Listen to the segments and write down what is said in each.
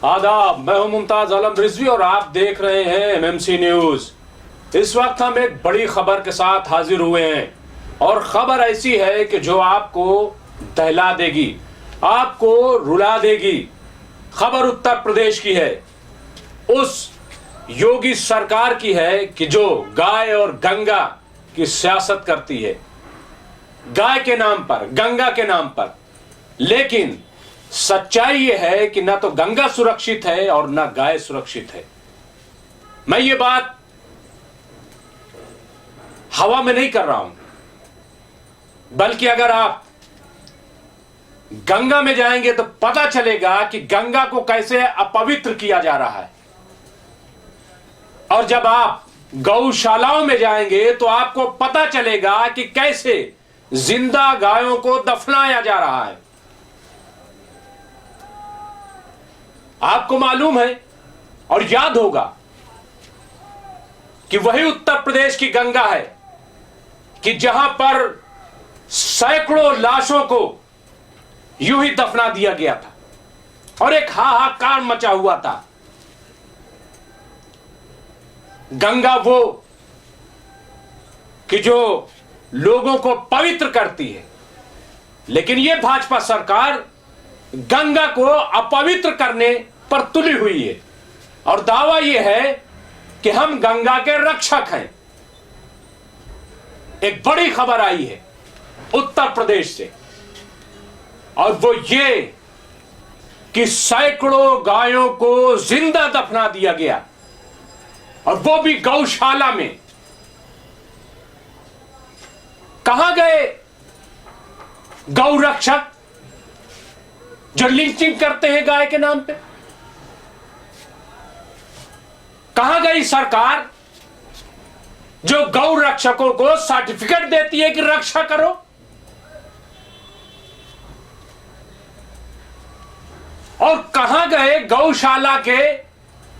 आदाब, मैं हूं मुमताज आलम रिजवी और आप देख रहे हैं एमएमसी न्यूज। इस वक्त हम एक बड़ी खबर के साथ हाजिर हुए हैं और खबर ऐसी है कि जो आपको दहला देगी, आपको रुला देगी। खबर उत्तर प्रदेश की है, उस योगी सरकार की है कि जो गाय और गंगा की सियासत करती है, गाय के नाम पर, गंगा के नाम पर। लेकिन सच्चाई यह है कि ना तो गंगा सुरक्षित है और ना गाय सुरक्षित है। मैं ये बात हवा में नहीं कर रहा हूं, बल्कि अगर आप गंगा में जाएंगे तो पता चलेगा कि गंगा को कैसे अपवित्र किया जा रहा है। और जब आप गौशालाओं में जाएंगे तो आपको पता चलेगा कि कैसे जिंदा गायों को दफनाया जा रहा है। आपको मालूम है और याद होगा कि वही उत्तर प्रदेश की गंगा है कि जहां पर सैकड़ों लाशों को यूं ही दफना दिया गया था और एक हाहाकार मचा हुआ था। गंगा वो कि जो लोगों को पवित्र करती है, लेकिन यह भाजपा सरकार गंगा को अपवित्र करने पर तुली हुई है और दावा यह है कि हम गंगा के रक्षक हैं। एक बड़ी खबर आई है उत्तर प्रदेश से और वो ये कि सैकड़ों गायों को जिंदा दफना दिया गया और वो भी गौशाला में। कहां गए गौ रक्षक जो लिंचिंग करते हैं गाय के नाम पे? कहां गई सरकार जो गौ रक्षकों को सर्टिफिकेट देती है कि रक्षा करो? और कहां गए गौशाला के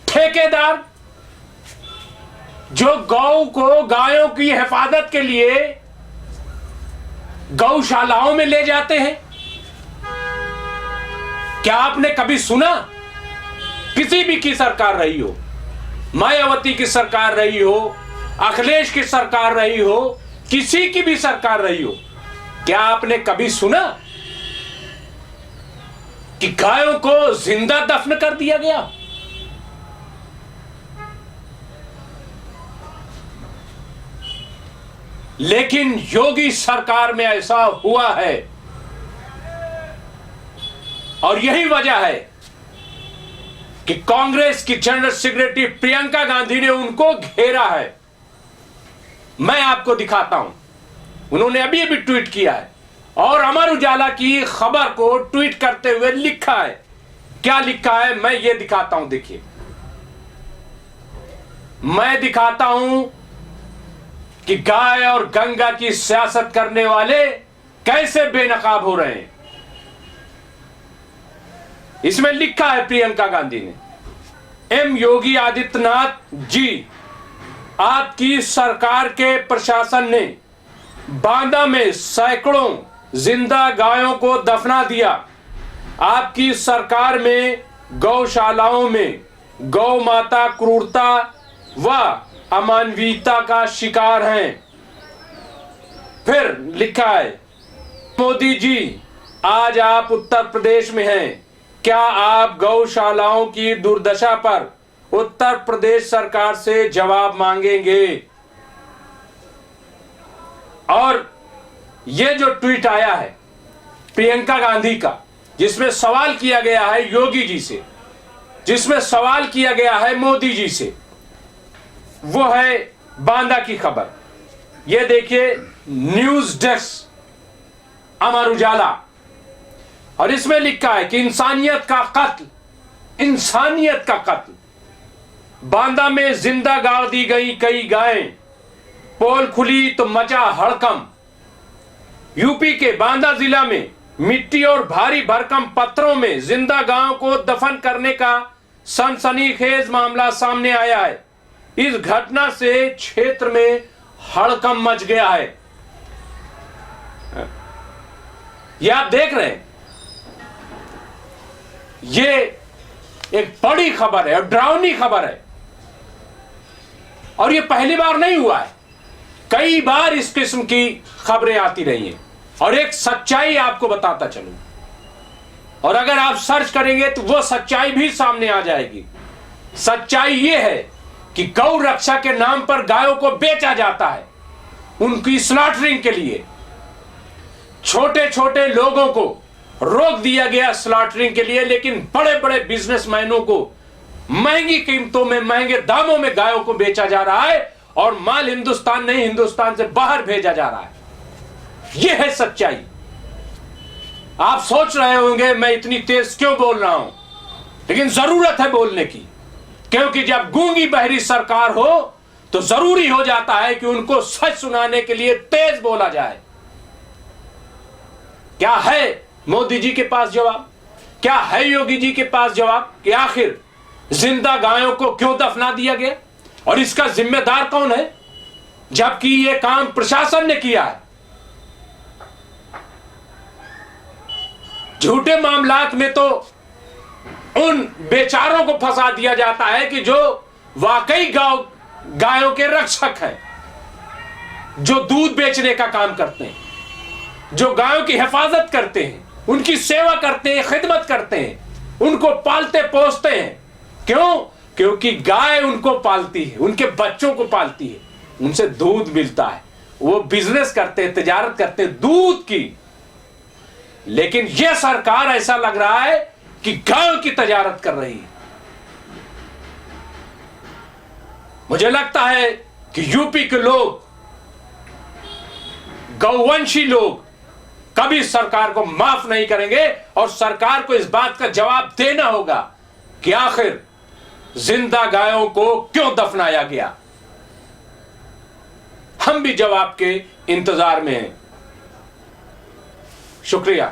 ठेकेदार जो गौ को, गायों की हिफाजत के लिए गौशालाओं में ले जाते हैं? क्या आपने कभी सुना किसी भी की सरकार रही हो, मायावती की सरकार रही हो, अखिलेश की सरकार रही हो, किसी की भी सरकार रही हो, क्या आपने कभी सुना कि गायों को जिंदा दफन कर दिया गया? लेकिन योगी सरकार में ऐसा हुआ है और यही वजह है कि कांग्रेस की जनरल सेक्रेटरी प्रियंका गांधी ने उनको घेरा है। मैं आपको दिखाता हूं, उन्होंने अभी अभी ट्वीट किया है और अमर उजाला की खबर को ट्वीट करते हुए लिखा है। क्या लिखा है मैं ये दिखाता हूं, देखिए। मैं दिखाता हूं कि गाय और गंगा की सियासत करने वाले कैसे बेनकाब हो रहे हैं। इसमें लिखा है प्रियंका गांधी ने, एम योगी आदित्यनाथ जी, आपकी सरकार के प्रशासन ने बांदा में सैकड़ों जिंदा गायों को दफना दिया। आपकी सरकार में गौशालाओं में गौ माता क्रूरता व अमानवीयता का शिकार हैं। फिर लिखा है, मोदी जी आज आप उत्तर प्रदेश में हैं, क्या आप गौशालाओं की दुर्दशा पर उत्तर प्रदेश सरकार से जवाब मांगेंगे? और यह जो ट्वीट आया है प्रियंका गांधी का, जिसमें सवाल किया गया है योगी जी से, जिसमें सवाल किया गया है मोदी जी से, वो है बांदा की खबर। यह देखिए, न्यूज डेस्क अमर उजाला, और इसमें लिखा है कि इंसानियत का कत्ल, इंसानियत का कत्ल। बांदा में जिंदा गाड़ दी गई कई गायें, पोल खुली तो मचा हड़कंप। यूपी के बांदा जिला में मिट्टी और भारी भरकम पत्थरों में जिंदा गायों को दफन करने का सनसनीखेज मामला सामने आया है। इस घटना से क्षेत्र में हड़कंप मच गया है। यह आप देख रहे हैं, ये एक बड़ी खबर है और डरावनी खबर है, और ये पहली बार नहीं हुआ है, कई बार इस किस्म की खबरें आती रही हैं। और एक सच्चाई आपको बताता चलूं, और अगर आप सर्च करेंगे तो वो सच्चाई भी सामने आ जाएगी। सच्चाई ये है कि गौ रक्षा के नाम पर गायों को बेचा जाता है, उनकी स्लॉटरिंग के लिए। छोटे छोटे लोगों को रोक दिया गया स्लॉटरिंग के लिए, लेकिन बड़े बड़े बिजनेसमैनों को महंगी कीमतों में, महंगे दामों में गायों को बेचा जा रहा है, और माल हिंदुस्तान नहीं, हिंदुस्तान से बाहर भेजा जा रहा है। यह है सच्चाई। आप सोच रहे होंगे मैं इतनी तेज क्यों बोल रहा हूं, लेकिन जरूरत है बोलने की, क्योंकि जब गूंगी बहरी सरकार हो तो जरूरी हो जाता है कि उनको सच सुनाने के लिए तेज बोला जाए। क्या है मोदी जी के पास जवाब? क्या है योगी जी के पास जवाब कि आखिर जिंदा गायों को क्यों दफना दिया गया और इसका जिम्मेदार कौन है, जबकि यह काम प्रशासन ने किया है? झूठे मामलात में तो उन बेचारों को फंसा दिया जाता है कि जो वाकई गायों के रक्षक हैं, जो दूध बेचने का काम करते हैं, जो गायों की हिफाजत करते हैं, उनकी सेवा करते हैं, खिदमत करते हैं, उनको पालते पोसते हैं। क्यों? क्योंकि गाय उनको पालती है, उनके बच्चों को पालती है, उनसे दूध मिलता है, वो बिजनेस करते हैं, तिजारत करते हैं दूध की। लेकिन यह सरकार ऐसा लग रहा है कि गायों की तजारत कर रही है। मुझे लगता है कि यूपी के लोग, गौवंशी लोग, कभी सरकार को माफ नहीं करेंगे, और सरकार को इस बात का जवाब देना होगा कि आखिर जिंदा गायों को क्यों दफनाया गया। हम भी जवाब के इंतजार में हैं। शुक्रिया।